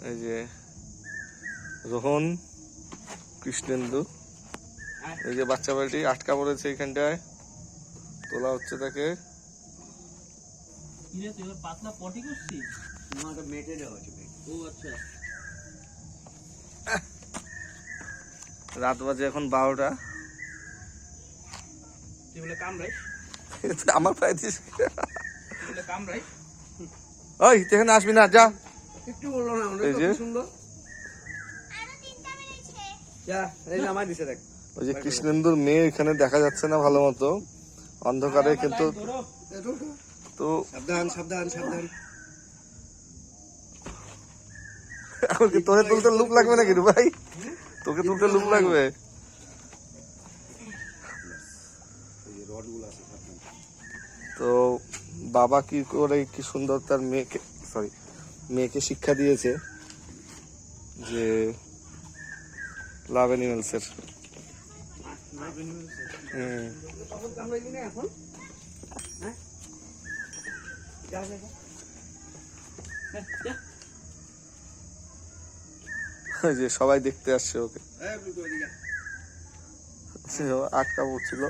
এই যে রোহন, কৃষ্ণেন্দু, এই যে বাচ্চা বাড়িটি আটকা পড়েছে এখানটায়, তোলা হচ্ছে তাকে। পাতলা পটি করছিস? মেটে দেওয়া হচ্ছে। ও আচ্ছা। রাত বাজে এখন 12টা। তুই বলে কামড়াই? আমার প্রায় দিস বলে কামড়াই? ওই এখানে আসবি না, যা। একটু বললো না, এই যে সুন্দর। নামাই দিছে দেখ। ওই যে কৃষ্ণেন্দুর মেয়ে এখানে দেখা যাচ্ছে না ভালো মতো অন্ধকারে, কিন্তু তো সাবধান সাবধান সাবধান। এখন কি তোকে তুলতে লুক লাগবে নাকি রে ভাই? তোকে তুলতে লুক লাগবে? তো বাবা কি করে কি সুন্দর তার মেয়েকে শিক্ষা দিয়েছে যে লাভ অ্যানিমেলস এর। যে সবাই দেখতে আসছে ওকে, আটকা পড়ছিল।